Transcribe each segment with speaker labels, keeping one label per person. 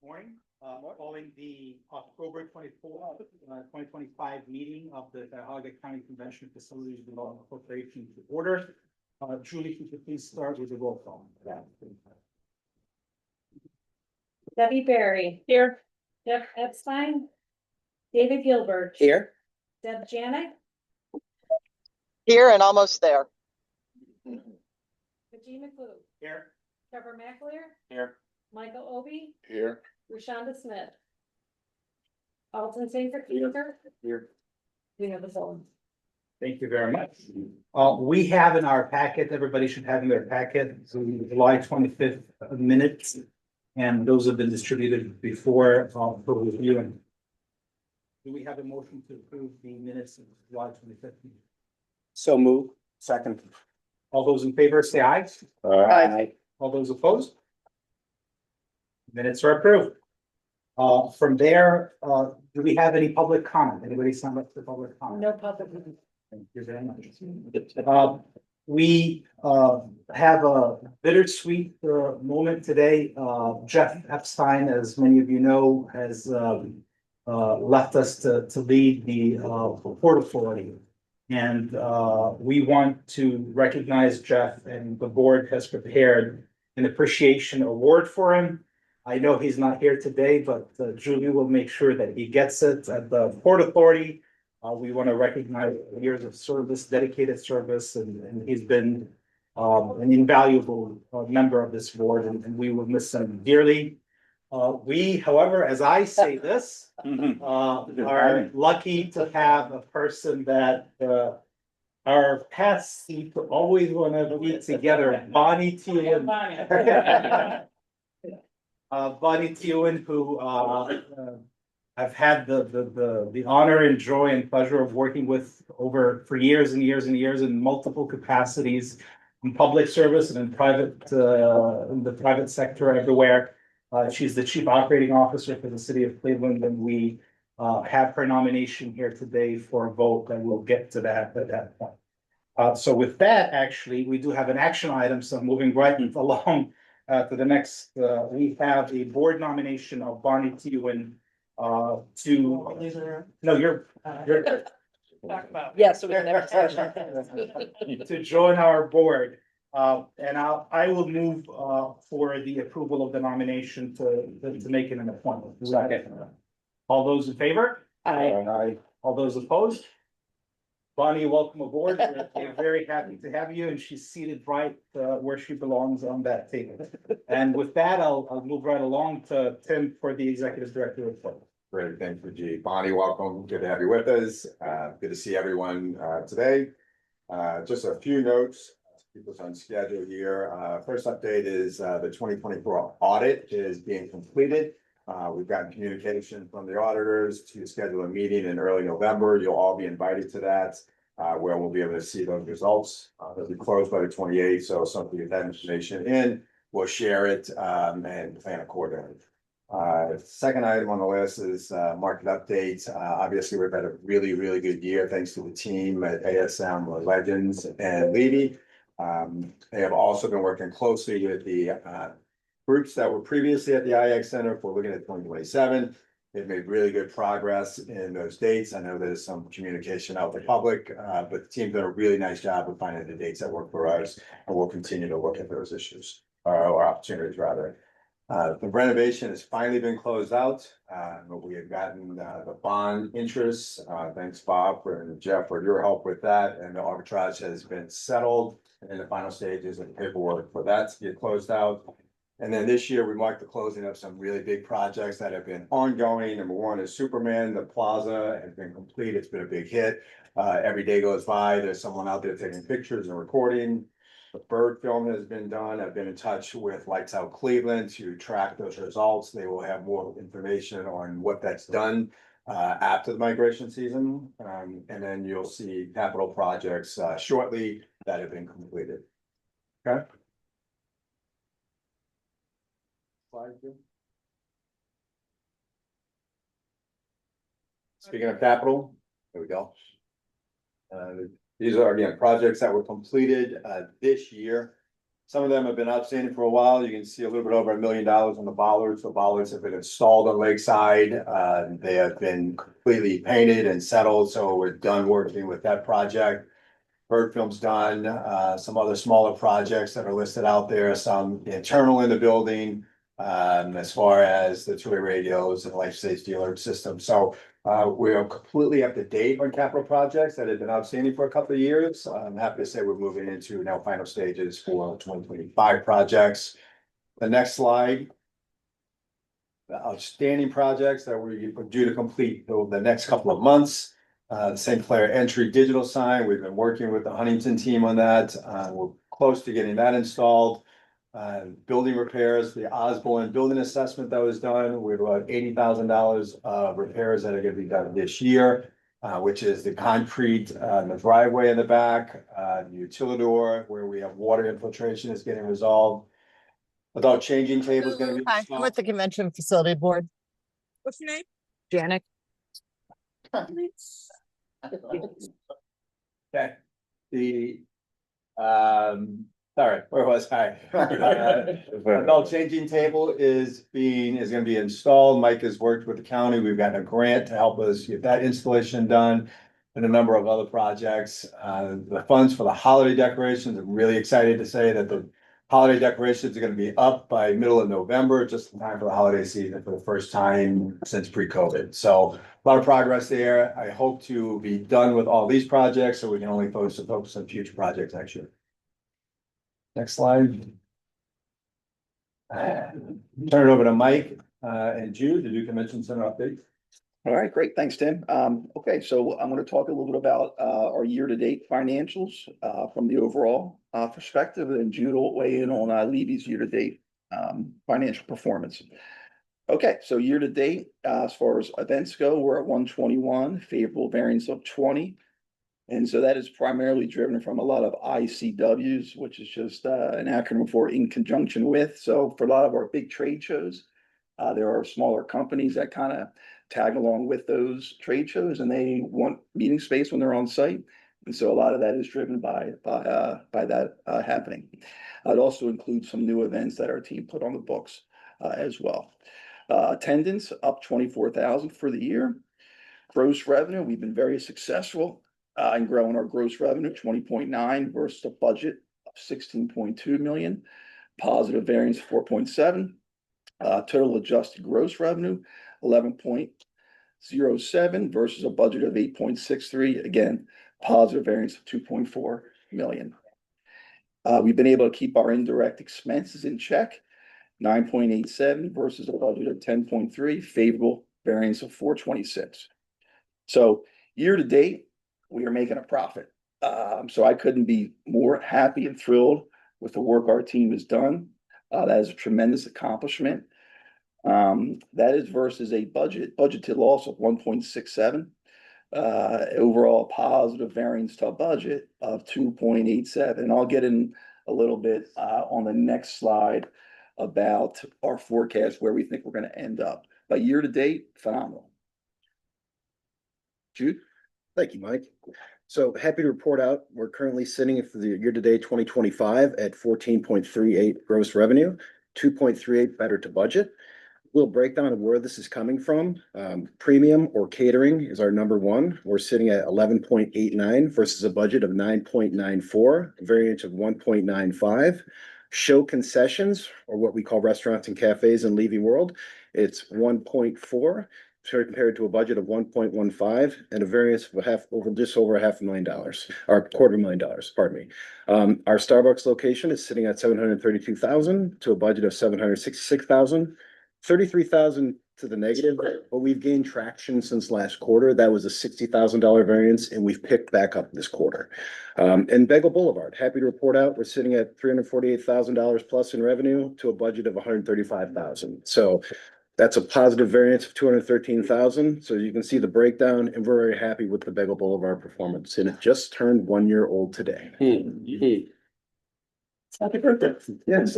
Speaker 1: Morning, calling the October 24th, 2025 meeting of the Cuyahoga County Convention Facilities Development Corporation to order. Julie, if you could please start with the roll call.
Speaker 2: Debbie Berry. Here. Jeff Epstein. David Gilbert.
Speaker 3: Here.
Speaker 2: Deb Janik.
Speaker 4: Here and almost there.
Speaker 2: Raji McClue.
Speaker 1: Here.
Speaker 2: Trevor McAleer.
Speaker 1: Here.
Speaker 2: Michael Obi.
Speaker 3: Here.
Speaker 2: Rashonda Smith. Alton Safer. Here. We have the phone.
Speaker 1: Thank you very much. We have in our packet, everybody should have in their packet, so the July 25th minutes. And those have been distributed before for review. Do we have a motion to approve the minutes of July 25th?
Speaker 3: So move. Second.
Speaker 1: All those in favor say aye.
Speaker 3: Aye.
Speaker 1: All those opposed? Minutes are approved. From there, do we have any public comment? Anybody signed up for public comment?
Speaker 2: No public.
Speaker 1: Thank you very much. We have a bittersweet moment today. Jeff Epstein, as many of you know, has left us to lead the Port Authority. And we want to recognize Jeff, and the board has prepared an appreciation award for him. I know he's not here today, but Julie will make sure that he gets it at the Port Authority. We want to recognize years of service, dedicated service, and he's been an invaluable member of this board, and we will miss him dearly. We, however, as I say this, are lucky to have a person that our paths seem to always want to be together. Bonnie Tewan. Bonnie Tewan, who I've had the honor and joy and pleasure of working with for years and years and years in multiple capacities in public service and in the private sector everywhere. She's the Chief Operating Officer for the City of Cleveland, and we have her nomination here today for a vote, and we'll get to that at that point. So with that, actually, we do have an action item, so moving right along to the next, we have a board nomination of Bonnie Tewan
Speaker 4: Yes, we can never.
Speaker 1: to join our board. And I will move for the approval of the nomination to make it an appointment. All those in favor?
Speaker 3: Aye.
Speaker 1: All those opposed? Bonnie, welcome aboard. We're very happy to have you, and she's seated right where she belongs on that table. And with that, I'll move right along to Tim for the executive director report.
Speaker 5: Great, thanks, Raji. Bonnie, welcome. Good to have you with us. Good to see everyone today. Just a few notes to keep us on schedule here. First update is the 2024 audit is being completed. We've gotten communication from the auditors to schedule a meeting in early November. You'll all be invited to that, where we'll be able to see those results. They'll be closed by the 28th, so something get that information in, we'll share it and plan accordingly. Second item on the list is market updates. Obviously, we've had a really, really good year thanks to the team at ASM, Legends, and Levy. They have also been working closely with the groups that were previously at the IX Center for looking at 2027. They've made really good progress in those dates. I know there's some communication out to the public, but the team's done a really nice job of finding the dates that work for us, and we'll continue to look at those issues or opportunities rather. The renovation has finally been closed out, but we have gotten the bond interest. Thanks, Bob and Jeff, for your help with that, and the arbitrage has been settled in the final stages of paperwork for that to get closed out. And then this year, we marked the closing of some really big projects that have been ongoing. Number one is Superman. The plaza has been complete. It's been a big hit. Every day goes by, there's someone out there taking pictures and recording. The bird film has been done. I've been in touch with Lights Out Cleveland to track those results. They will have more information on what that's done after the migration season. And then you'll see capital projects shortly that have been completed. Okay. Speaking of capital, there we go. These are again projects that were completed this year. Some of them have been outstanding for a while. You can see a little bit over $1 million on the bollards. The bollards have been installed on Lakeside. They have been completely painted and settled, so we're done working with that project. Bird film's done, some other smaller projects that are listed out there, some internal in the building. As far as the two-way radios and life safety alert system. So we are completely up to date on capital projects that have been outstanding for a couple of years. I'm happy to say we're moving into now final stages for 2025 projects. The next slide. The outstanding projects that we're due to complete over the next couple of months. The St. Clair entry digital sign, we've been working with the Huntington team on that. We're close to getting that installed. Building repairs, the Osborne building assessment that was done, we have about $80,000 of repairs that are gonna be done this year. Which is the concrete, the driveway in the back, the utilidor where we have water infiltration is getting resolved. Adult changing table is gonna be.
Speaker 4: Hi, I'm with the Convention Facility Board.
Speaker 2: What's your name?
Speaker 4: Janet.
Speaker 5: Okay, the, sorry, where was I? Adult changing table is gonna be installed. Mike has worked with the county. We've gotten a grant to help us get that installation done. And a number of other projects, the funds for the holiday decorations, I'm really excited to say that the holiday decorations are gonna be up by middle of November, just in time for the holiday season for the first time since pre-COVID. So a lot of progress there. I hope to be done with all these projects, so we can only focus on future projects next year. Next slide. Turn it over to Mike and Jude to do convention center updates.
Speaker 3: All right, great. Thanks, Tim. Okay, so I'm going to talk a little bit about our year-to-date financials from the overall perspective, and Jude will weigh in on Levy's year-to-date financial performance. Okay, so year-to-date, as far as events go, we're at 121, favorable variance of 20. And so that is primarily driven from a lot of ICWs, which is just an acronym for in conjunction with. So for a lot of our big trade shows, there are smaller companies that kind of tag along with those trade shows, and they want meeting space when they're on site. And so a lot of that is driven by that happening. It also includes some new events that our team put on the books as well. Attendance up 24,000 for the year. Gross revenue, we've been very successful in growing our gross revenue 20.9 versus a budget of 16.2 million. Positive variance 4.7. Total adjusted gross revenue 11.07 versus a budget of 8.63. Again, positive variance of 2.4 million. We've been able to keep our indirect expenses in check, 9.87 versus a budget of 10.3, favorable variance of 426. So year to date, we are making a profit. So I couldn't be more happy and thrilled with the work our team has done. That is a tremendous accomplishment. That is versus a budgeted loss of 1.67. Overall positive variance to budget of 2.87. And I'll get in a little bit on the next slide about our forecast where we think we're going to end up. But year to date, phenomenal.
Speaker 6: Jude? Thank you, Mike. So happy to report out, we're currently sitting for the year-to-date 2025 at 14.38 gross revenue, 2.38 better to budget. Little breakdown of where this is coming from. Premium or catering is our number one. We're sitting at 11.89 versus a budget of 9.94, a variance of 1.95. Show concessions, or what we call restaurants and cafes in Levy World, it's 1.4. Compared to a budget of 1.15 and a variance of just over $500,000 or $250,000, pardon me. Our Starbucks location is sitting at 732,000 to a budget of 766,000, 33,000 to the negative, but we've gained traction since last quarter. That was a $60,000 variance, and we've picked back up this quarter. And Bagel Boulevard, happy to report out, we're sitting at $348,000 plus in revenue to a budget of 135,000. So that's a positive variance of 213,000. So you can see the breakdown, and we're very happy with the Bagel Boulevard performance. And it just turned 1 year old today.
Speaker 3: Happy birthday.
Speaker 6: Yes.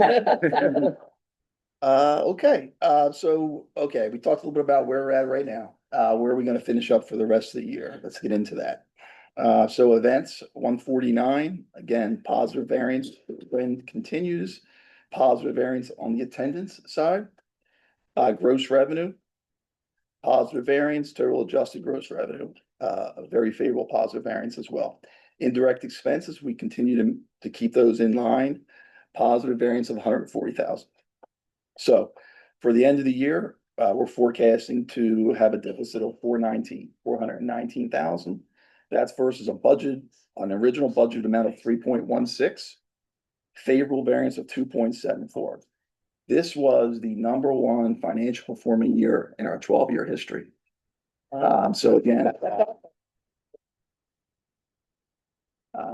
Speaker 3: Okay, okay, we talked a little bit about where we're at right now. Where are we going to finish up for the rest of the year? Let's get into that. So events, 149, again, positive variance, trend continues. Positive variance on the attendance side. Gross revenue. Positive variance, total adjusted gross revenue, a very favorable positive variance as well. Indirect expenses, we continue to keep those in line. Positive variance of 140,000. So for the end of the year, we're forecasting to have a deficit of 419,000. That's versus a budget, an original budget amount of 3.16, favorable variance of 2.74. This was the number one financial performing year in our 12-year history. So again,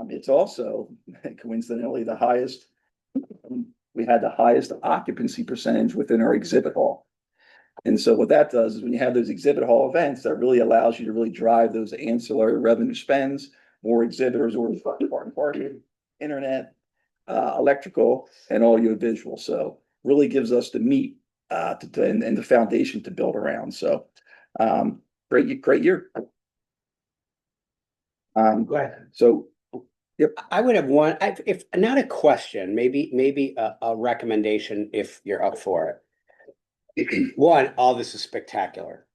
Speaker 3: it's also coincidentally the highest. We had the highest occupancy percentage within our exhibit hall. And so what that does is when you have those exhibit hall events, that really allows you to really drive those ancillary revenue spends, more exhibitors, or parking, internet, electrical, and audio visual. So really gives us the meat and the foundation to build around. So great year.
Speaker 1: Go ahead.
Speaker 3: So
Speaker 7: I would have one, if not a question, maybe a recommendation if you're up for it. One, all this is spectacular.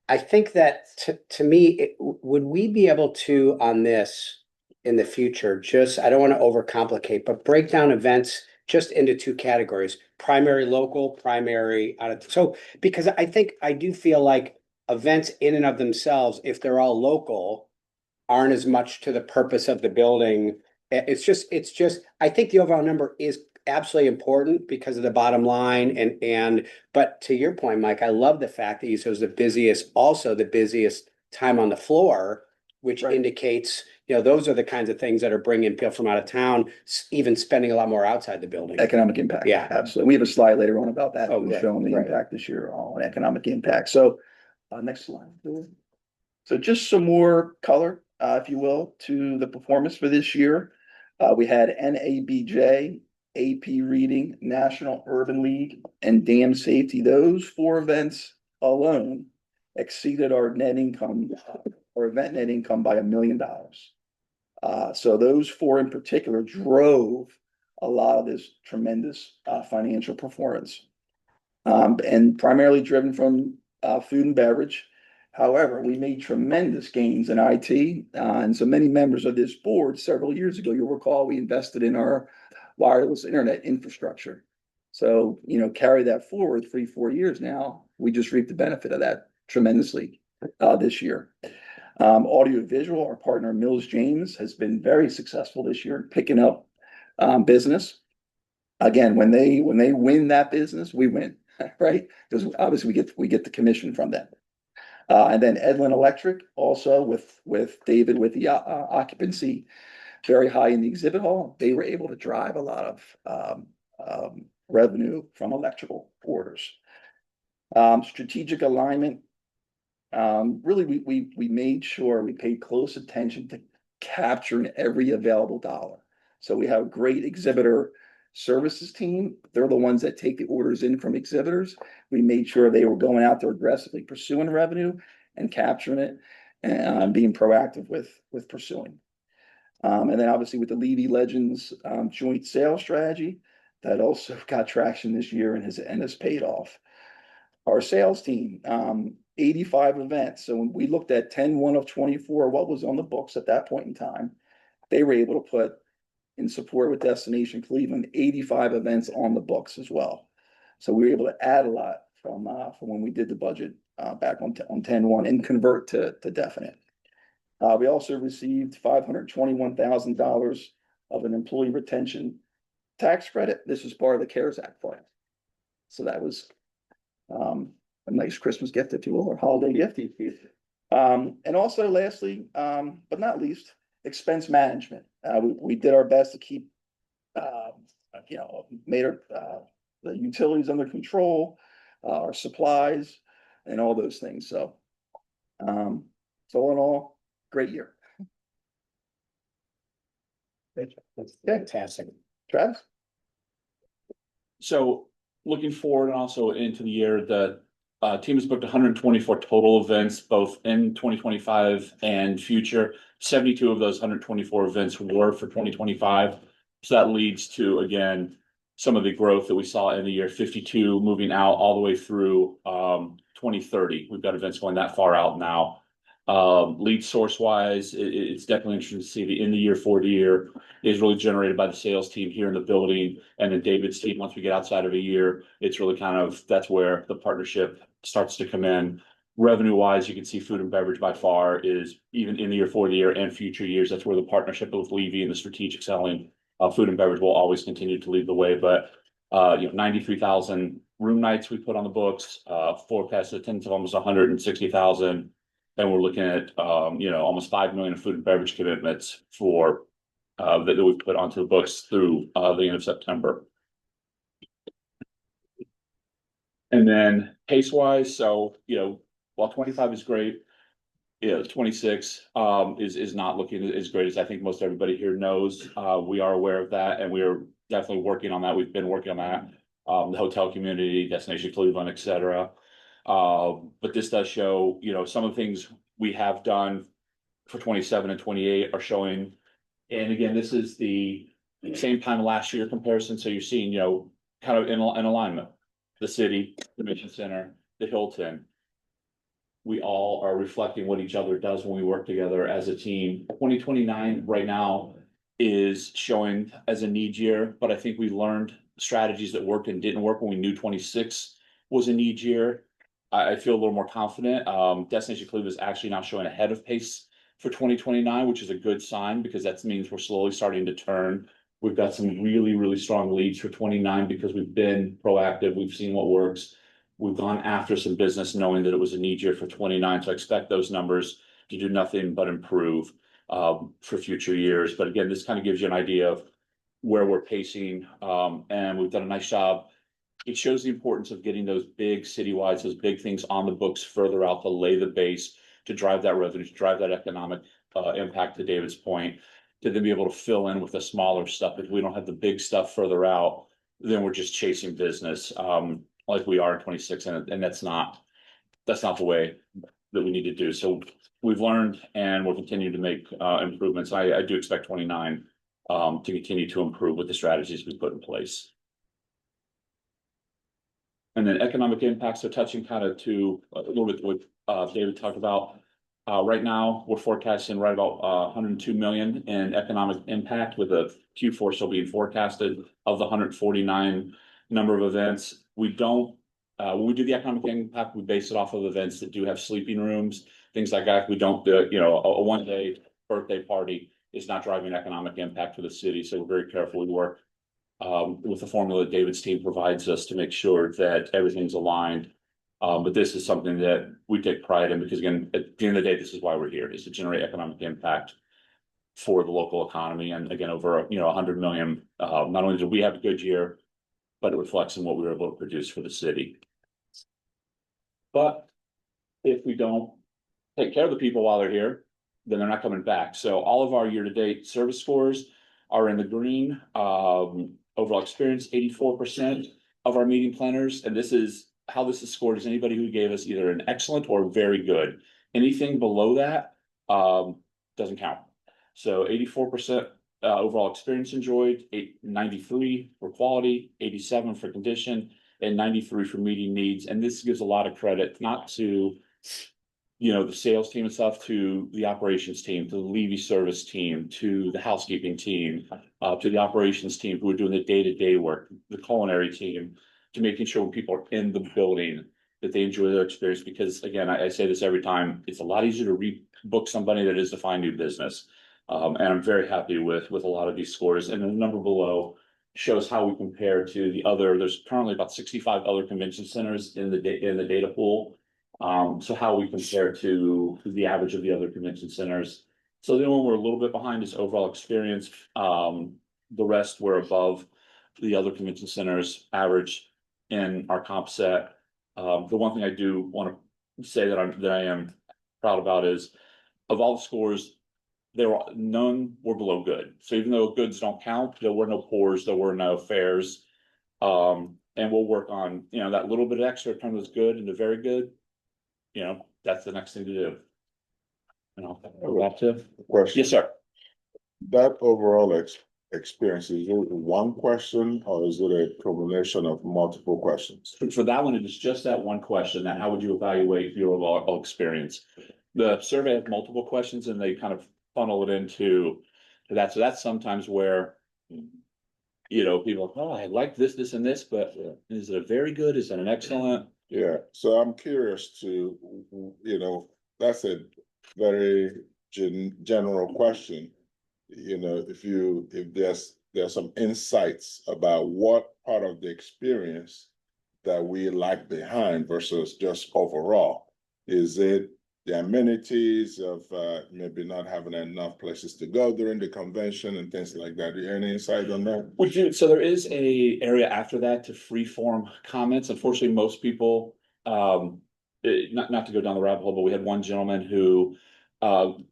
Speaker 7: I think that to me, would we be able to on this in the future, just, I don't want to overcomplicate, but break down events just into two categories, primary local, primary out of, so, because I do feel like events in and of themselves, if they're all local, aren't as much to the purpose of the building. It's just, I think the overall number is absolutely important because of the bottom line but to your point, Mike, I love the fact that you said it was the busiest time on the floor, which
Speaker 3: Right.
Speaker 7: indicates, those are the kinds of things that are bringing people from out of town, even spending a lot more outside the building.
Speaker 3: economic impact.
Speaker 7: Yeah.
Speaker 3: Absolutely. We have a slide later on about that.
Speaker 7: Oh,
Speaker 3: We're
Speaker 7: good.
Speaker 3: showing the
Speaker 7: Right.
Speaker 3: impact this year on economic impact. So next slide. So just some more color, if you will, to the performance for this year. We had NABJ, AP Reading, National Urban League, and Dam Safety. Those four events alone exceeded our net income, our event net income by $1 million. So those four in particular drove a lot of this tremendous financial performance, and primarily driven from food and beverage. However, we made tremendous gains in IT, and so many members of this board several years ago, you'll recall, we invested in our wireless internet infrastructure. So, carry that forward 3-4 years now, we just reaped the benefit of that tremendously this year. Audio visual, our partner Mills James has been very successful this year, picking up business. Again, when they win that business, we win, right? Because obviously we get the commission from them. And then Edlin Electric, also with David, with the occupancy very high in the exhibit hall, they were able to drive a lot of revenue from electrical orders. Strategic alignment. Really, we made sure we paid close attention to capturing every available dollar. So we have a great exhibitor services team. They're the ones that take the orders in from exhibitors. We made sure they were going out there aggressively pursuing revenue and capturing it and being proactive with pursuing. And then obviously with the Levy Legends joint sales strategy, that also got traction this year and has paid off. Our sales team, 85 events. So when we looked at 10/1 of 24, what was on the books at that point in time, they were able to put in support with Destination Cleveland, 85 events on the books as well. So we were able to add a lot from when we did the budget back on 10/1 and convert to definite. We also received $521,000 of an employee retention tax credit. This is part of the CARES Act plan. So that was a nice Christmas gift, if you will, or holiday gift. And also lastly, but not least, expense management. We did our best to keep, made the utilities under control, our supplies, and all those things. So all in all, great year.
Speaker 7: That's fantastic.
Speaker 3: Travis?
Speaker 8: So looking forward and also into the year, the team has booked 124 total events, both in 2025 and future. 72 of those 124 events were for 2025. So that leads to, again, some of the growth that we saw in the year 52 moving out all the way through 2030. We've got events going that far out now. Lead source wise, it's definitely interesting to see the in the year for the year is really generated by the sales team here in the building, and then David's team. Once we get outside of a year, it's really kind of that's where the partnership starts to come in. Revenue wise, you can see food and beverage by far is even in the year for the year and future years. That's where the partnership with Levy and the strategic selling food and beverage will always continue to lead the way. But 93,000 room nights we put on the books, forecast attendance of almost 160,000. And we're looking at, almost 5 million of food and beverage commitments for that we've put onto the books through the end of September. And then pace wise, so, while 25 is great, 26 is not looking as great as I think most everybody here knows. We are aware of that, and we are definitely working on that. We've been working on that. The hotel community, Destination Cleveland, et cetera. But this does show, some of the things we have done for 27 and 28 are showing. And again, this is the same time last year comparison. So you're seeing, kind of in alignment, the city, the Mission Center, the Hilton. We all are reflecting what each other does when we work together as a team. 2029 right now is showing as a need year, but I think we learned strategies that worked and didn't work when we knew 26 was a need year. I feel a little more confident. Destination Cleveland is actually now showing ahead of pace for 2029, which is a good sign because that means we're slowly starting to turn. We've got some really, really strong leads for 29 because we've been proactive. We've seen what works. We've gone after some business knowing that it was a need year for 29. So I expect those numbers to do nothing but improve for future years. But again, this kind of gives you an idea of where we're pacing. And we've done a nice job. It shows the importance of getting those big citywides, those big things on the books further out to lay the base, to drive that revenue, to drive that economic impact, to David's point, to then be able to fill in with the smaller stuff. If we don't have the big stuff further out, then we're just chasing business like we are in 26, and that's not the way that we need to do. So we've learned, and we'll continue to make improvements. I do expect 29 to continue to improve with the strategies we put in place. And then economic impact, so touching kind of to a little bit what David talked about. Right now, we're forecasting right about 102 million in economic impact, with a Q4 still being forecasted of the 149 number of events. We don't, when we do the economic impact, we base it off of events that do have sleeping rooms, things like that. We don't do, a one-day birthday party is not driving economic impact for the city. So we're very careful. We work with the formula that David's team provides us to make sure that everything's aligned. But this is something that we take pride in because, again, at the end of the day, this is why we're here, is to generate economic impact for the local economy. And again, over 100 million. Not only did we have a good year, but it reflects in what we were able to produce for the city. But if we don't take care of the people while they're here, then they're not coming back. So all of our year-to-date service scores are in the green. Overall experience, 84% of our meeting planners, and this is how this is scored, is anybody who gave us either an excellent or very good. Anything below that doesn't count. So 84% overall experience enjoyed, 93 for quality, 87 for condition, and 93 for meeting needs. And this gives a lot of credit, not to the sales team and stuff, to the operations team, to the Levy service team, to the housekeeping team, to the operations team who are doing the day-to-day work, the culinary team, to making sure when people are in the building that they enjoy their experience. Because again, I say this every time, it's a lot easier to rebook somebody than it is to find new business. And I'm very happy with a lot of these scores. And the number below shows how we compare to the other. There's currently about 65 other convention centers in the data pool. So how we compare to the average of the other convention centers. So the only one we're a little bit behind is overall experience. The rest were above the other convention centers average in our comp set. The one thing I do want to say that I am proud about is, of all the scores, none were below good. So even though goods don't count, there were no pours, there were no fairs. And we'll work on, that little bit extra turn was good into very good. That's the next thing to do.
Speaker 9: Question.
Speaker 8: Yes, sir.
Speaker 9: That overall experience, is it one question or is it a combination of multiple questions?
Speaker 8: For that one, it is just that one question, that how would you evaluate your overall experience? The survey has multiple questions and they kind of funnel it into that. So that's sometimes where, people, oh, I like this, and this, but is it a very good? Is it an excellent?
Speaker 9: Yeah, so I'm curious to, that's a very general question. If there's some insights about what part of the experience that we like behind versus just overall. Is it the amenities of maybe not having enough places to go during the convention and things like that? Do you have any insight on that?
Speaker 8: So there is a area after that to free form comments. Unfortunately, most people, not to go down the rabbit hole, but we had one gentleman who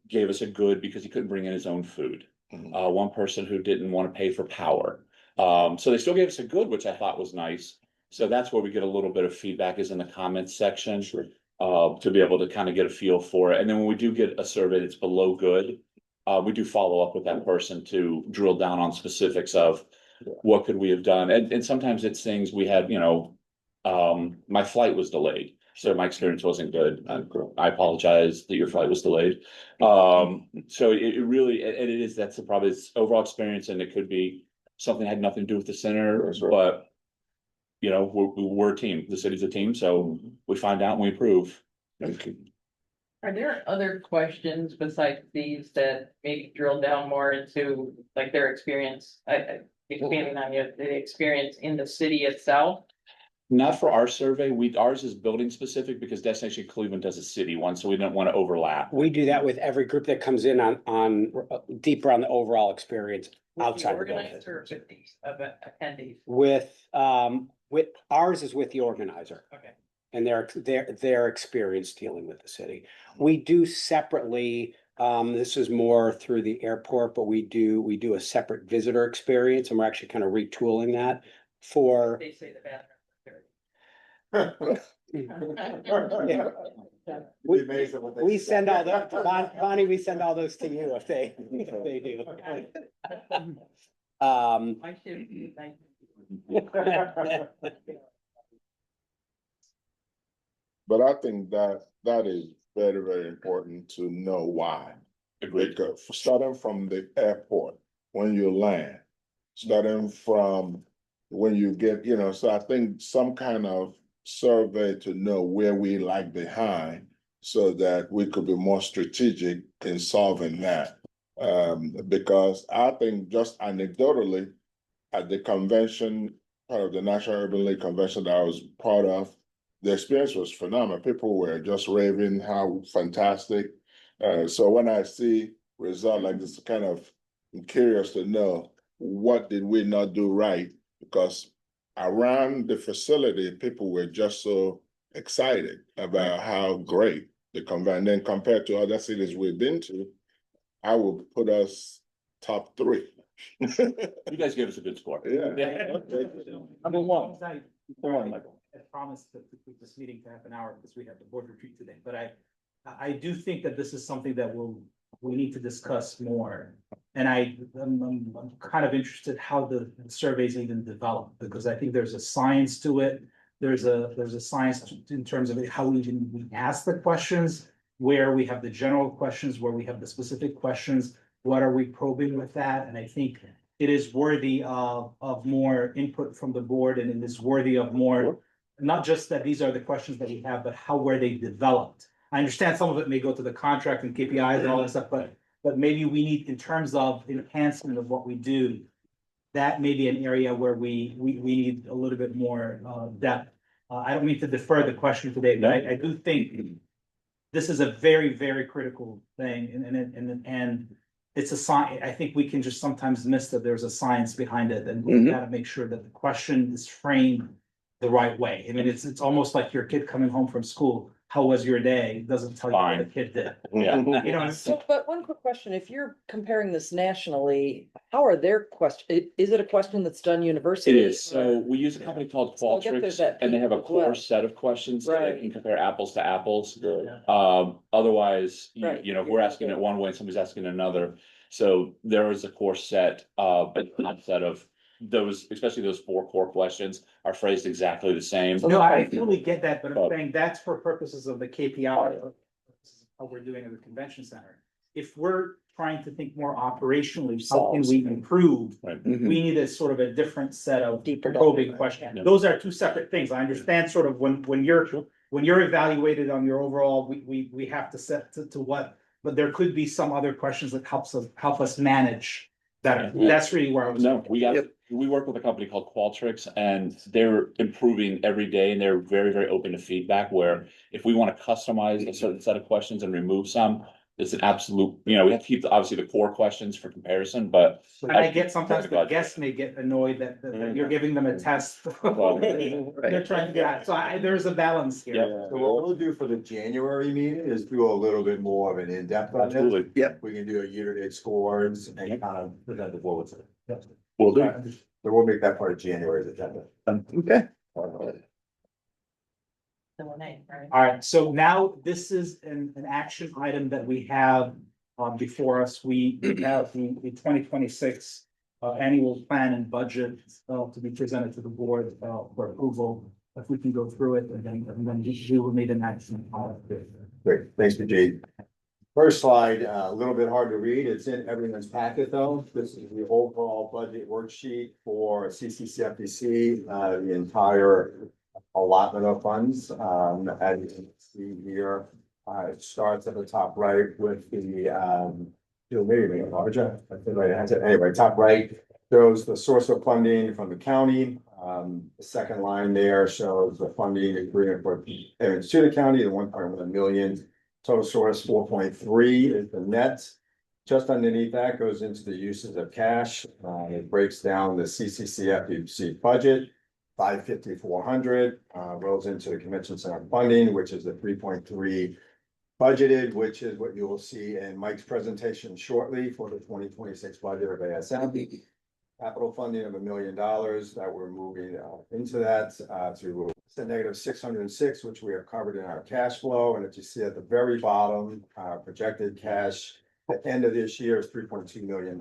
Speaker 8: gave us a good because he couldn't bring in his own food. One person who didn't want to pay for power. So they still gave us a good, which I thought was nice. So that's where we get a little bit of feedback, is in the comments section.
Speaker 9: Sure.
Speaker 8: To be able to kind of get a feel for it. And then when we do get a survey that's below good, we do follow up with that person to drill down on specifics of what could we have done. And sometimes it's things we had, my flight was delayed. So my experience wasn't good. I apologize that your flight was delayed. So it really, and it is, that's the problem, it's overall experience, and it could be something that had nothing to do with the center, but we're a team. The city's a team, so we find out and we approve.
Speaker 9: Thank you.
Speaker 10: Are there other questions besides these that maybe drill down more into like their experience, expanding on the experience in the city itself?
Speaker 8: Not for our survey. Ours is building specific because Destination Cleveland does a city one, so we don't want to overlap.
Speaker 7: We do that with every group that comes in on deeper on the overall experience outside the building.
Speaker 10: Organizer with these attendees.
Speaker 7: With ours is with the organizer.
Speaker 10: Okay.
Speaker 7: And their experience dealing with the city. We do separately, this is more through the airport, but we do a separate visitor experience, and we're actually kind of retooling that for.
Speaker 10: They say the bathroom.
Speaker 7: We send all the, Bonnie, we send all those to you if they do.
Speaker 10: I should, thank you.
Speaker 9: But I think that is very, very important to know why. Because starting from the airport, when you land, starting from when you get, so I think some kind of survey to know where we lag behind so that we could be more strategic in solving that. Because I think just anecdotally, at the convention, part of the National Urban League convention that I was part of, the experience was phenomenal. People were just raving how fantastic. So when I see results like this, kind of I'm curious to know what did we not do right, because around the facility, people were just so excited about how great the convention. Then compared to other cities we've been to, I would put us top 3.
Speaker 8: You guys gave us a good score.
Speaker 9: Yeah.
Speaker 1: Number one. I promised to keep this meeting to half an hour because we have the board retreat today, but I do think that this is something that we need to discuss more. And I'm kind of interested how the surveys even develop, because I think there's a science to it. There's a science in terms of how we ask the questions, where we have the general questions, where we have the specific questions, what are we probing with that? And I think it is worthy of more input from the board, and it is worthy of more, not just that these are the questions that we have, but how were they developed? I understand some of it may go to the contract and KPIs and all that stuff, but maybe we need, in terms of enhancement of what we do, that may be an area where we need a little bit more depth. I don't mean to defer the question today, but I do think this is a very, very critical thing, and it's a science. I think we can just sometimes miss that there's a science behind it, and we gotta make sure that the question is framed the right way. I mean, it's almost like your kid coming home from school. how was your day, doesn't tell you what the
Speaker 8: Fine.
Speaker 1: kid did.
Speaker 8: Yeah.
Speaker 1: You know,
Speaker 11: So, but one quick question, if you're comparing this nationally, how are their is it a question that's done
Speaker 8: It
Speaker 11: universally?
Speaker 8: is, so we use a company called
Speaker 11: So I get there's
Speaker 8: Qualtrics,
Speaker 11: that
Speaker 8: and they have a
Speaker 11: peak as well.
Speaker 8: core set of questions that
Speaker 11: Right.
Speaker 8: can compare apples to apples. Otherwise,
Speaker 11: Right.
Speaker 8: you know, if we're asking it one way, somebody's asking another. So there is a core set, but not set of those, especially those four core questions are phrased exactly the same.
Speaker 1: No, I fully get that, but I'm
Speaker 8: But-
Speaker 1: saying that's for purposes of the KPI. How we're doing at the convention center. If we're trying to think more operationally, how can we improve?
Speaker 8: Right.
Speaker 3: Mhm.
Speaker 1: We need a sort of a different set of
Speaker 11: Deeper dive.
Speaker 1: probing questions.
Speaker 8: Yeah.
Speaker 1: Those are two separate things. I understand sort of when you're evaluated on your overall, we have to set to what, but there could be some other questions that help us manage better.
Speaker 8: Yeah.
Speaker 1: That's really where I was.
Speaker 8: No,
Speaker 3: Yep.
Speaker 8: we work with a company called Qualtrics, and they're improving every day, and they're very, very open to feedback, where if we want to customize a certain set of questions and remove some, it's an absolute, you know, we have to keep obviously the core questions for comparison, but
Speaker 1: And I get sometimes the guests may get annoyed that you're giving them a test.
Speaker 8: Well,
Speaker 1: They're trying to get at, so there's a balance here.
Speaker 8: Yeah.
Speaker 5: So what we'll do for the January meeting is do a little bit more of an in-depth on this.
Speaker 8: absolutely,
Speaker 5: We can do a year-to-date scores and kind of present the board with it.
Speaker 8: we'll do.
Speaker 5: So we'll make that part of January's agenda.
Speaker 3: Okay,
Speaker 10: right?
Speaker 1: All right, so now this is an action item that we have before us. We have the 2026 annual plan and budget to be presented to the board for approval. If we can go through it, and then we will need an action.
Speaker 5: Great, thanks, Vijay. First slide, a little bit hard to read. It's in everyone's packet though. This is the overall budget worksheet for CCCFDC, the entire allotment of funds. As you can see here, it starts at the top right with the, maybe larger. I think I had to, anyway, top right shows the source of funding from the county. The second line there shows the funding agreement for payments to the county, the 1.1 million. Total source 4.3 is the net. Just underneath that goes into the uses of cash. It breaks down the CCCFDC budget. 550,400 rolls into the convention center funding, which is the 3.3 budgeted, which is what you will see in Mike's presentation shortly for the 2026 budget of ASM. Capital funding of $1 million that we're moving into that to negative 606, which we have covered in our cash flow. And if you see at the very bottom, projected cash at the end of this year is $3.2 million.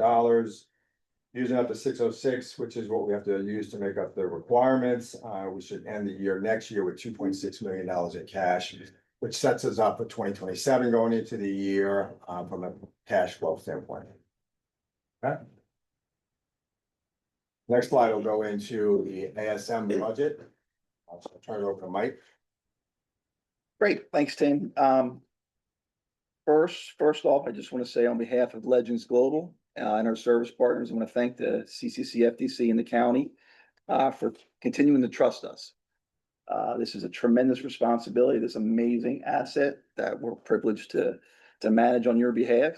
Speaker 5: Using up to 606, which is what we have to use to make up the requirements. We should end the year next year with $2.6 million in cash, which sets us up for 2027 going into the year from a cash flow standpoint. Okay. Next slide will go into the ASM budget. I'll turn it over to Mike.
Speaker 3: great. Thanks, Tim. First off, I just want to say on behalf of Legends Global and our service partners, I want to thank the CCCFDC and the county for continuing to trust us. This is a tremendous responsibility, this amazing asset that we're privileged to manage on your behalf.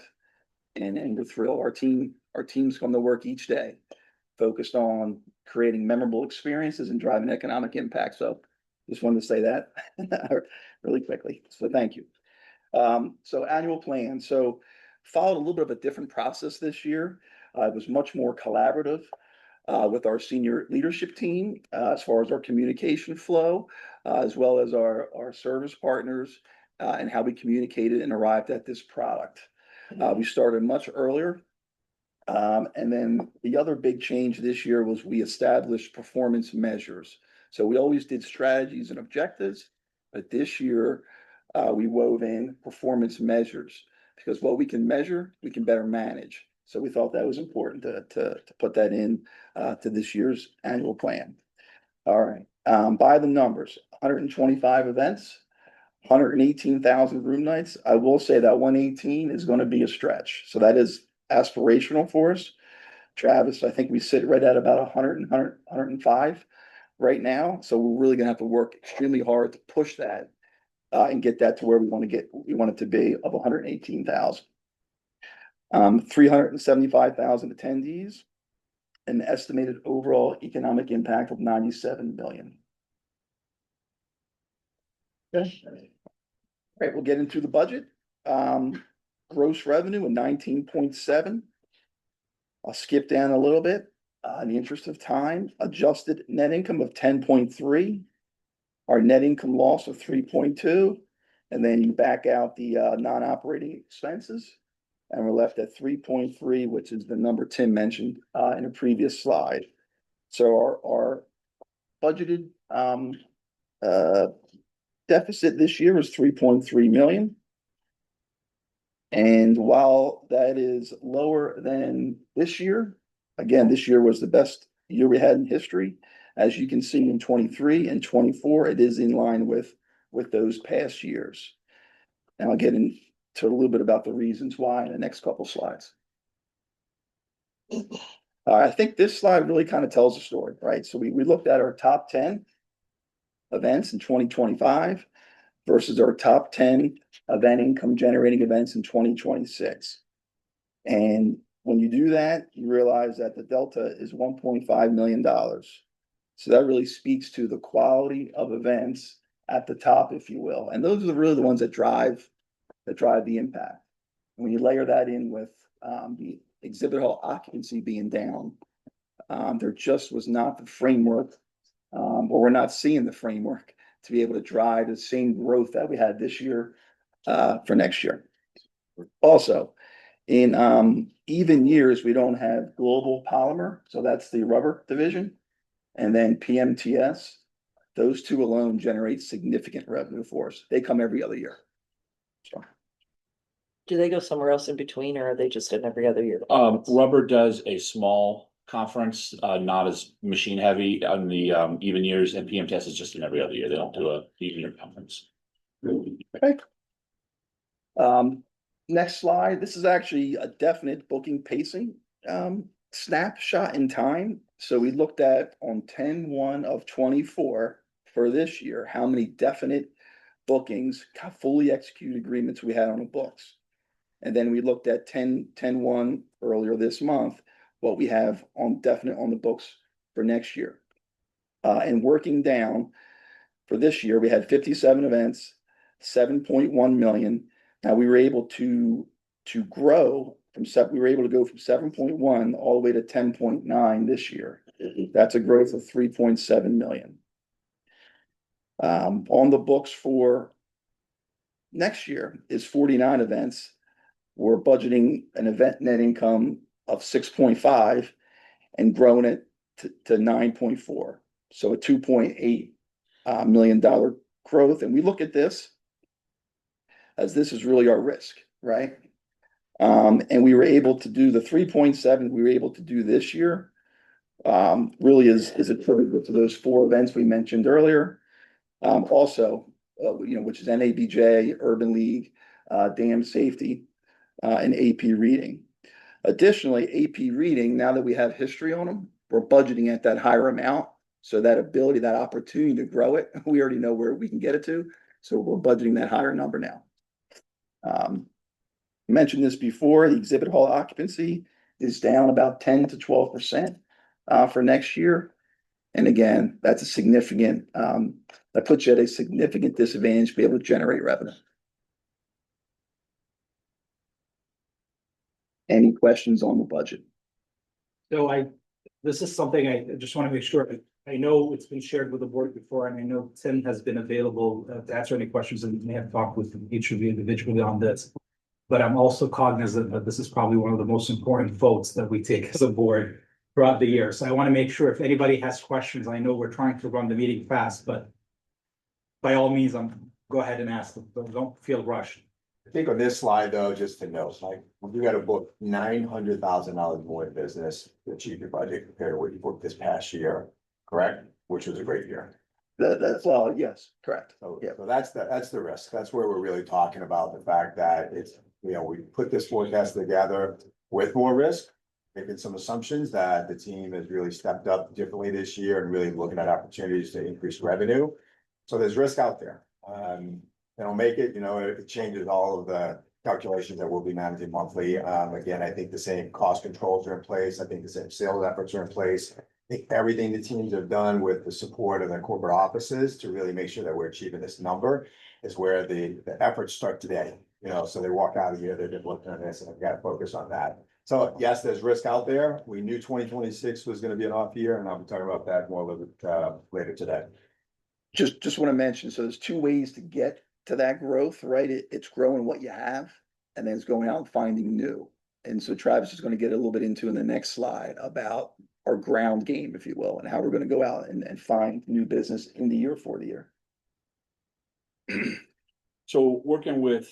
Speaker 3: And we're thrilled. Our teams come to work each day, focused on creating memorable experiences and driving economic impact. So just wanted to say that really quickly. So thank you. So annual plan. So followed a little bit of a different process this year. It was much more collaborative with our senior leadership team as far as our communication flow, as well as our service partners and how we communicated and arrived at this product. We started much earlier. And then the other big change this year was we established performance measures. So we always did strategies and objectives, but this year we wove in performance measures because what we can measure, we can better manage. So we thought that was important to put that in to this year's annual plan. All right, by the numbers, 125 events, 118,000 room nights. I will say that 118 is going to be a stretch. So that is aspirational for us. Travis, I think we sit right at about 105 right now. So we're really gonna have to work extremely hard to push that and get that to where we want it to be of 118,000. 375,000 attendees, an estimated overall economic impact of 97 billion. Okay. Right, we'll get into the budget. Gross revenue of 19.7. I'll skip down a little bit, in the interest of time. Adjusted net income of 10.3. Our net income loss of 3.2. And then you back out the non-operating expenses. And we're left at 3.3, which is the number Tim mentioned in a previous slide. So our budgeted deficit this year is 3.3 million. And while that is lower than this year, again, this year was the best year we had in history. As you can see in 23 and 24, it is in line with those past years. And I'll get into a little bit about the reasons why in the next couple slides. I think this slide really kind of tells the story, right? So we looked at our top 10 events in 2025 versus our top 10 event income generating events in 2026. And when you do that, you realize that the delta is $1.5 million. So that really speaks to the quality of events at the top, if you will. And those are really the ones that drive the impact. When you layer that in with the exhibit hall occupancy being down, there just was not the framework, or we're not seeing the framework to be able to drive the same growth that we had this year for next year. Also, in even years, we don't have Global Polymer, so that's the rubber division, and then PMTS. Those two alone generate significant revenue for us. They come every other year. So.
Speaker 11: Do they go somewhere else in between, or are they just in every other year?
Speaker 8: Rubber does a small conference, not as machine heavy on the even years, and PMTS is just in every other year. They don't do a even year conference.
Speaker 3: Okay. Next slide. This is actually a definite booking pacing snapshot in time. So we looked at on 10/1 of 24 for this year, how many definite bookings, fully executed agreements we had on the books. And then we looked at 10/1 earlier this month, what we have on definite on the books for next year. And working down for this year, we had 57 events, 7.1 million. Now we were able to grow we were able to go from 7.1 all the way to 10.9 this year. That's a growth of 3.7 million. On the books for next year is 49 events. We're budgeting an event net income of 6.5 and growing it to 9.4. So a $2.8 million growth. And we look at this as this is really our risk, right? And we were able to do the 3.7 we were able to do this year, really is attributable to those 4 events we mentioned earlier. Also, which is NABJ, Urban League, Dam Safety, and AP Reading. Additionally, AP Reading, now that we have history on them, we're budgeting at that higher amount. So that ability, that opportunity to grow it, we already know where we can get it to. So we're budgeting that higher number now. Mentioned this before, the exhibit hall occupancy is down about 10 to 12% for next year. And again, that's a significant, that puts you at a significant disadvantage to be able to generate revenue. Any questions on the budget?
Speaker 1: So this is something I just want to make sure. I know it's been shared with the board before, and I know Tim has been available to answer any questions, and may have talked with each of you individually on this. But I'm also cognizant that this is probably one of the most important votes that we take as a board throughout the year. So I want to make sure if anybody has questions, I know we're trying to run the meeting fast, but by all means, go ahead and ask them. Don't feel rushed.
Speaker 5: I think on this slide, though, just to note, like, you got to book $900,000 more in business to achieve your budget compared to what you booked this past year, correct? Which was a great year.
Speaker 3: That's yes, correct.
Speaker 5: So,
Speaker 3: Yeah.
Speaker 5: so that's the risk. That's where we're really talking about the fact that it's, we put this forecast together with more risk, making some assumptions that the team has really stepped up differently this year and really looking at opportunities to increase revenue. So there's risk out there. They don't make it, it changes all of the calculations that we'll be managing monthly. Again, I think the same cost controls are in place. I think the same sales efforts are in place. think everything the teams have done with the support of the corporate offices to really make sure that we're achieving this number is where the efforts start today. You know, so they walk out of here, they're just looking at this and I've got to focus on that. So yes, there's risk out there. We knew 2026 was going to be an off year, and I'll be talking about that more a little bit later today.
Speaker 3: Just want to mention, so there's two ways to get to that growth, right? It's growing what you have, and then it's going out and finding new. And so Travis is going to get a little bit into in the next slide about our ground game, if you will, and how we're going to go out and find new business in the year for the year.
Speaker 8: So working with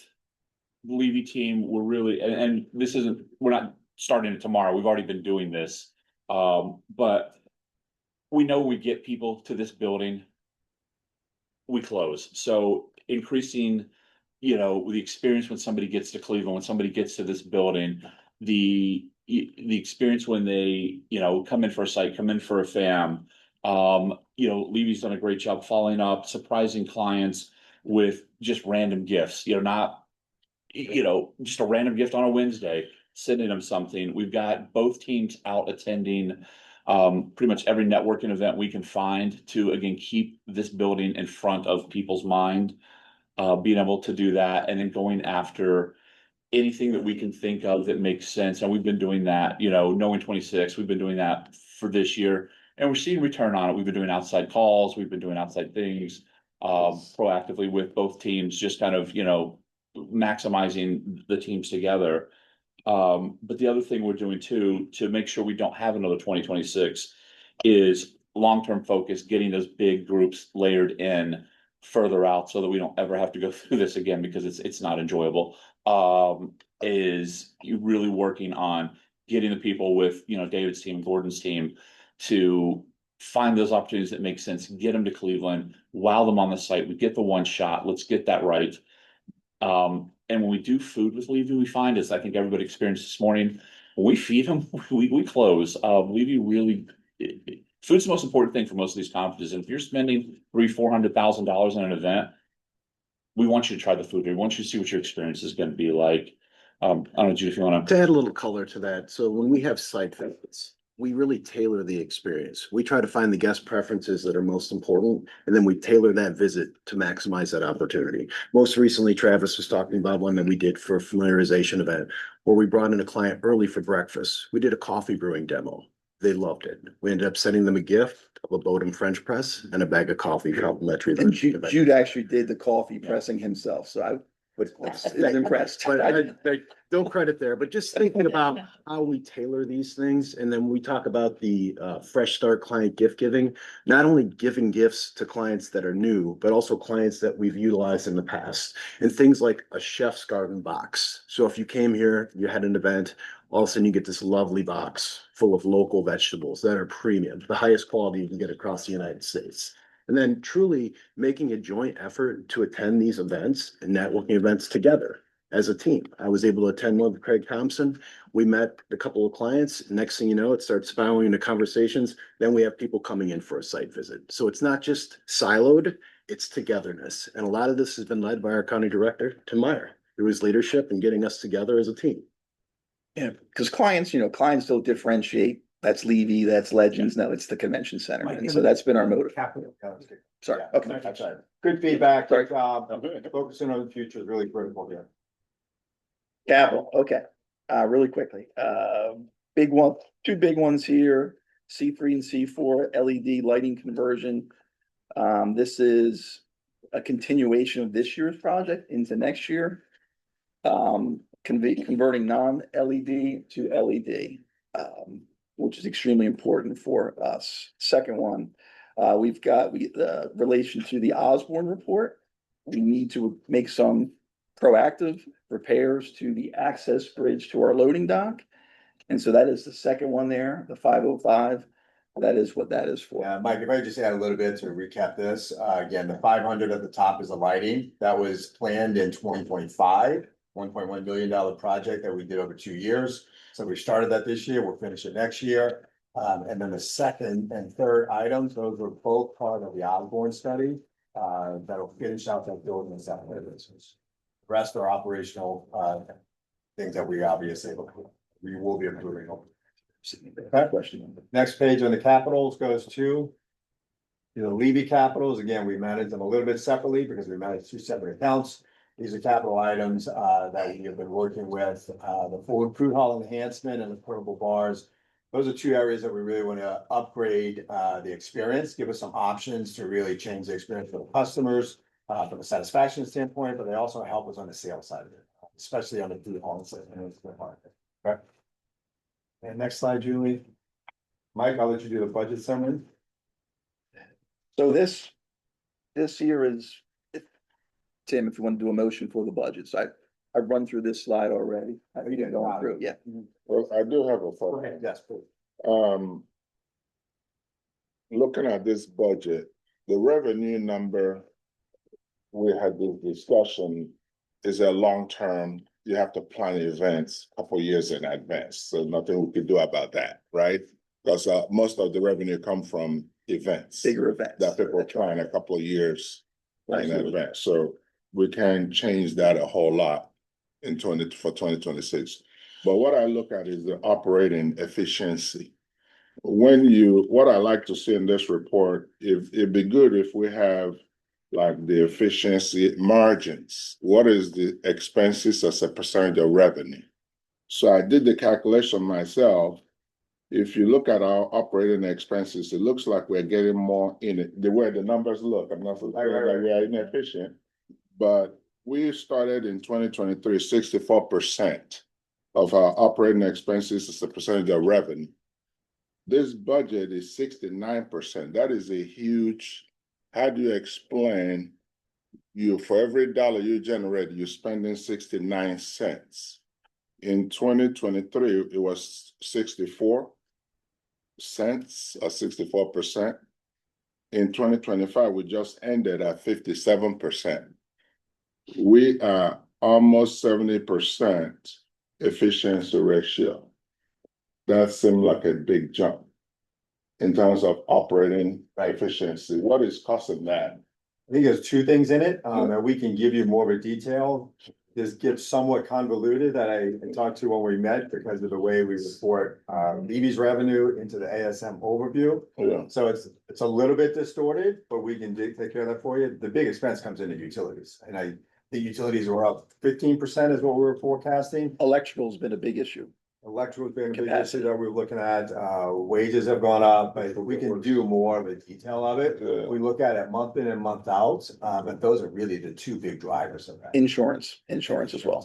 Speaker 8: the Levy team, we're really, and this isn't, we're not starting it tomorrow. We've already been doing this. But we know we get people to this building, we close. So increasing, you know, the experience when somebody gets to Cleveland, when somebody gets to this building, the experience when they, you know, come in for a site, come in for a FAM. You know, Levy's done a great job following up, surprising clients with just random gifts, you know, not, you know, just a random gift on a Wednesday, sending them something. We've got both teams out attending pretty much every networking event we can find to, again, keep this building in front of people's mind, being able to do that, and then going after anything that we can think of that makes sense. And we've been doing that, you know, knowing 26, we've been doing that for this year, and we're seeing return on it. We've been doing outside calls, we've been doing outside things proactively with both teams, just kind of, you know, maximizing the teams together. But the other thing we're doing too, to make sure we don't have another 2026, is long-term focus, getting those big groups layered in further out so that we don't ever have to go through this again, because it's not enjoyable. Is you really working on getting the people with, you know, David's team, Gordon's team, to find those opportunities that make sense, get them to Cleveland, wow them on the site. We get the one shot, let's get that right. And when we do food with Levy, we find, as I think everybody experienced this morning, when we feed them, we close. Levy really, food's the most important thing for most of these conferences. And if you're spending $300,000-$400,000 on an event, we want you to try the food. We want you to see what your experience is going to be like. I don't know, Judy, if you want
Speaker 6: To add a little color to that, so when we have site visits, we really tailor the experience. We try to find the guest preferences that are most important, and then we tailor that visit to maximize that opportunity. Most recently, Travis was talking about one that we did for a familiarization event, where we brought in a client early for breakfast. We did a coffee brewing demo. They loved it. We ended up sending them a gift of a Bodum French press and a bag of coffee complimentary.
Speaker 3: And Jude actually did the coffee pressing himself, so I was impressed.
Speaker 6: But I don't credit there, but just thinking about how we tailor these things. And then we talk about the fresh start client gift giving, not only giving gifts to clients that are new, but also clients that we've utilized in the past, and things like a chef's garden box. So if you came here, you had an event, all of a sudden you get this lovely box full of local vegetables that are premium, the highest quality you can get across the United States. And then truly making a joint effort to attend these events and networking events together as a team. I was able to attend one with Craig Thompson. We met a couple of clients. Next thing you know, it starts spiraling into conversations. Then we have people coming in for a site visit. So it's not just siloed, it's togetherness. And a lot of this has been led by our county director, Tim Meyer, through his leadership and getting us together as a team.
Speaker 3: Yeah, because clients don't differentiate. That's Levy, that's Legends. No, it's the convention center. And so that's been our motive. Sorry.
Speaker 5: Yeah,
Speaker 3: Okay.
Speaker 5: that's right. Good feedback,
Speaker 3: Sorry.
Speaker 5: great job. Focusing on the future is really critical here.
Speaker 3: Capital, okay. Really quickly, big one, two big ones here, C3 and C4 LED lighting conversion. This is a continuation of this year's project into next year. Converting non-LED to LED, which is extremely important for us. Second one, we've got relation to the Osborne report. We need to make some proactive repairs to the access bridge to our loading dock. And so that is the second one there, the 505. That is what that is for.
Speaker 5: Yeah, Mike, if I could just add a little bit to recap this, again, the 500 at the top is the lighting that was planned in 2025, $1.1 million project that we did over 2 years. So we started that this year, we'll finish it next year. And then the second and third items, those were both part of the Osborne study, that'll finish out that building and that business. The rest are operational, things that we obviously, we will be improving.
Speaker 3: Question.
Speaker 5: Next page on the capitals goes to the Levy capitals. Again, we manage them a little bit separately because we manage two separate accounts. These are capital items that we have been working with, the forward crude hall enhancement and the portable bars. Those are two areas that we really want to upgrade the experience, give us some options to really change the experience for the customers from a satisfaction standpoint, but they also help us on the sales side of it, especially on the crude hall side. Okay. And next slide, Julie. Mike, I'll let you do the budget summary.
Speaker 3: So this here is, Tim, if you want to do a motion for the budgets, I've run through this slide already. You didn't go through it, yeah.
Speaker 9: Well, I do have a
Speaker 5: Go
Speaker 9: thought.
Speaker 5: ahead, yes, please.
Speaker 9: Looking at this budget, the revenue number, we had this discussion, is a long-term, you have to plan events a couple years in advance, so nothing we could do about that, right? Because most of the revenue come from events.
Speaker 3: Bigger events.
Speaker 9: That people plan a couple of years in
Speaker 3: Absolutely.
Speaker 9: advance, so we can change that a whole lot in 2026. But what I look at is the operating efficiency. What I like to see in this report, it'd be good if we have like the efficiency margins. What is the expenses as a percentage of revenue? So I did the calculation myself. If you look at our operating expenses, it looks like we're getting more in it. The way the numbers look, I'm not saying that we are inefficient, but we started in 2023, 64% of our operating expenses as a percentage of revenue. This budget is 69%. That is a huge. How do you explain for every dollar you generate, you're spending 69 cents? In 2023, it was 64 cents or 64%. In 2025, we just ended at 57%. We are almost 70% efficiency ratio. That seemed like a big jump in terms of operating efficiency. What is causing that?
Speaker 5: I think there's two things in it, and we can give you more of a detail. This gets somewhat convoluted that I talked to when we met because of the way we report Levy's revenue into the ASM overview.
Speaker 9: Yeah.
Speaker 5: So it's a little bit distorted, but we can take care of that for you. The big expense comes into utilities, and the utilities were up 15% is what we were forecasting.
Speaker 3: Electrical's been a big issue.
Speaker 5: Electrical's been a big issue
Speaker 3: Capacity.
Speaker 5: that we're looking at, wages have gone up, but we can do more of the detail of it.
Speaker 9: Yeah.
Speaker 5: We look at it month in and month out, but those are really the two big drivers of that.
Speaker 3: Insurance as well.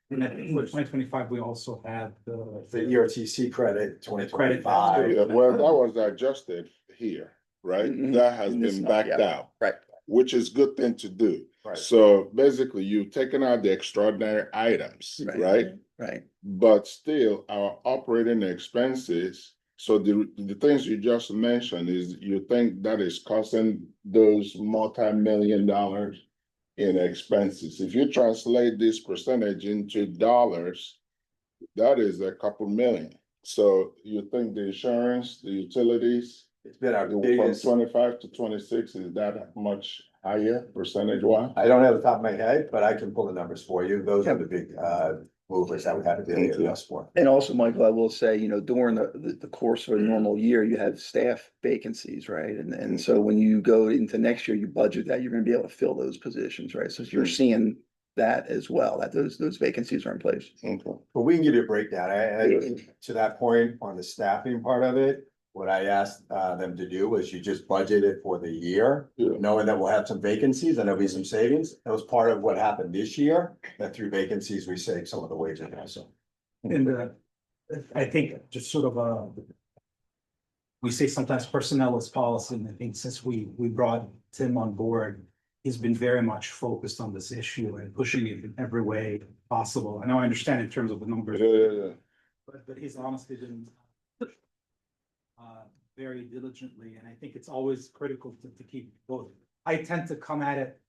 Speaker 1: And I think for 2025, we also had
Speaker 5: The ERTC credit, twenty
Speaker 1: Credit.
Speaker 5: twenty-five.
Speaker 9: Well, that was adjusted here, right?
Speaker 3: Mhm.
Speaker 9: That has
Speaker 3: And it's
Speaker 9: been
Speaker 3: not,
Speaker 9: backed
Speaker 3: yeah.
Speaker 9: out.
Speaker 3: Right.
Speaker 9: Which is good thing to do.
Speaker 5: Right.
Speaker 9: So basically, you've taken out the extraordinary items,
Speaker 3: Right.
Speaker 9: right?
Speaker 3: Right.
Speaker 9: But still, our operating expenses, so the things you just mentioned is you think that is costing those multi-million dollars in expenses. If you translate this percentage into dollars, that is a couple million. So you think the insurance, the utilities,
Speaker 5: It's been our
Speaker 9: from
Speaker 5: biggest,
Speaker 9: 25 to 26, is that much higher percentage wise?
Speaker 5: I don't have the top of my head, but I can pull the numbers for you. Those are the big movers that we have to deal with us for.
Speaker 3: And also, Michael, I will say, during the course of a normal year, you have staff vacancies, right? And so when you go into next year, you budget that, you're gonna be able to fill those positions, right? So you're seeing that as well, that those vacancies are in place.
Speaker 9: Okay.
Speaker 5: But we can give you a breakdown. To that point on the staffing part of it, what I asked them to do was you just budget it for the year,
Speaker 9: Yeah.
Speaker 5: knowing that we'll have some vacancies and there'll be some savings. That was part of what happened this year, that through vacancies, we saved some of the wages also.
Speaker 1: And I think just sort of we say sometimes personnel is policy, and I think since we brought Tim on board, he's been very much focused on this issue and pushing it in every way possible. I know I understand in terms of the numbers.
Speaker 9: Yeah.
Speaker 1: But he's honestly been very diligently, and I think it's always critical to keep both. I tend to come at it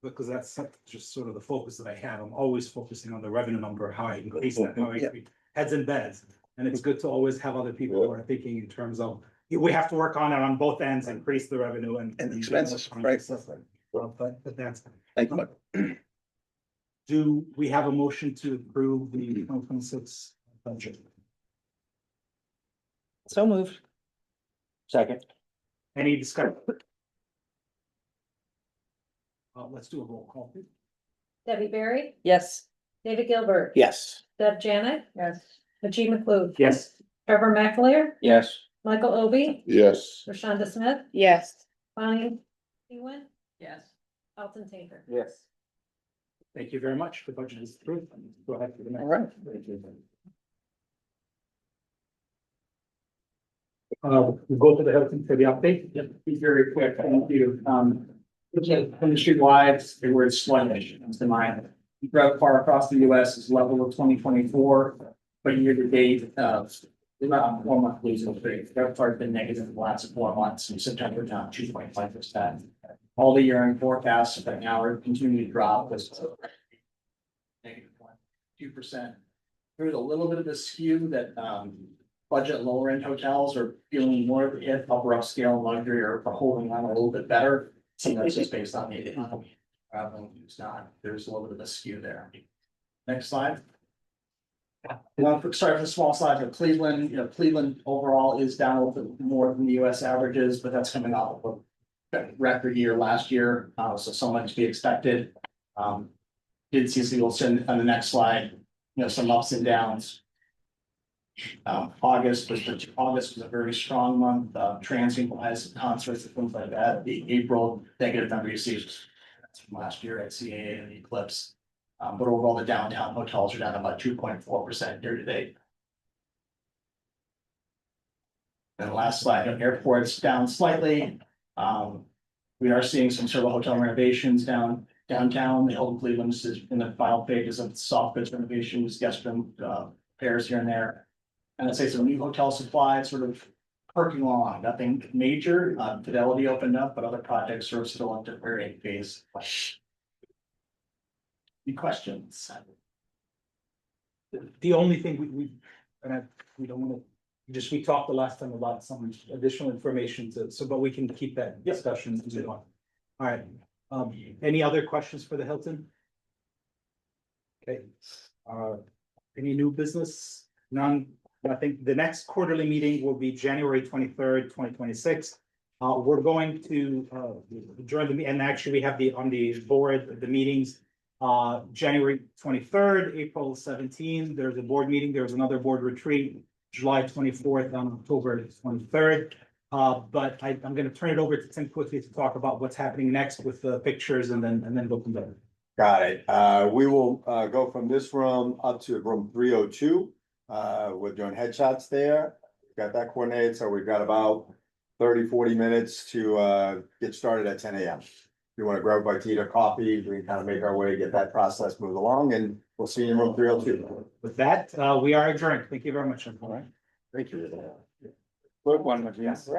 Speaker 1: because that's just sort of the focus that I have. I'm always focusing on the revenue number, how I increase that, how I increase heads and beds. And it's good to always have other people who are thinking in terms of, we have to work on it on both ends, increase the revenue and
Speaker 3: And the expenses, right.
Speaker 1: But that's.
Speaker 3: Thank you, Michael.
Speaker 1: Do we have a motion to approve the 2026 budget?
Speaker 11: So moved.
Speaker 6: Second.
Speaker 1: Any discussion? Let's do a roll call, please.
Speaker 2: Debbie Barry,
Speaker 11: Yes.
Speaker 2: David Gilbert.
Speaker 7: Yes.
Speaker 2: Deb Janik,
Speaker 10: Yes.
Speaker 2: Najee McLeod.
Speaker 1: Yes.
Speaker 2: Trevor McAleer,
Speaker 6: Yes.
Speaker 2: Michael Obi,
Speaker 9: Yes.
Speaker 2: Rashonda Smith,
Speaker 4: Yes.
Speaker 2: Bonnie Ewen,
Speaker 10: Yes.
Speaker 2: Alton Tinker.
Speaker 6: Yes.
Speaker 1: Thank you very much. The budget is approved. Go ahead for the next.
Speaker 3: All right.
Speaker 1: We'll go to the health and safety update.
Speaker 12: Yep, be very quick, thank you. Industry wide, they were sluggish, comes to mind. RevPAR across the US is level of 2024, but year to date, around 4 month losing rate. RevPAR has been negative the last 4 months, in September down 2.5%. All the year-end forecasts right now are continuing to drop, was negative 1.2%. There's a little bit of a skew that, budget lower end hotels are feeling more of the hit, upper upscale and luxury are holding on a little bit better. So that's just based on the economy. It's not, there's a little bit of a skew there. Next slide. Start with the small size of Cleveland, Cleveland overall is down a little bit more than the US averages, but that's coming off of a record year last year, so much to be expected. Did see some on the next slide, some ups and downs. August was a very strong month, transient wise, concerts and things like that. The April negative number you see is from last year at CAA and Eclipse. But overall, the downtown hotels are down about 2.4% year to date. And the last slide, airports down slightly. We are seeing some sort of hotel renovations downtown. The Hilton Cleveland is in the final phases of soft goods renovations, guest room repairs here and there. And I'd say some new hotel supply sort of perking along, nothing major. Fidelity opened up, but other projects are still at the varying phase. Any questions?
Speaker 1: The only thing we don't want to, we talked the last time about some additional information but we can keep that discussion going. All right, any other questions for the Hilton? Okay, any new business? None. I think the next quarterly meeting will be January 23rd, 2026. We're going to join and actually we have on the board, the meetings, January 23rd, April 17th, there's a board meeting, there's another board retreat, July 24th and October 23rd. But I'm going to turn it over to Tim quickly to talk about what's happening next with the pictures and then go from there.
Speaker 5: Got it. We will go from this room up to room 302. We're doing headshots there. Got that coordinated, so we've got about 30-40 minutes to get started at 10 a.m. If you want to grab a bite to eat or coffee, we can kind of make our way, get that process moved along, and we'll see you in room 302.
Speaker 1: With that, we are adjourned. Thank you very much.
Speaker 6: All right. Thank you.
Speaker 3: Quick one,
Speaker 1: Yes.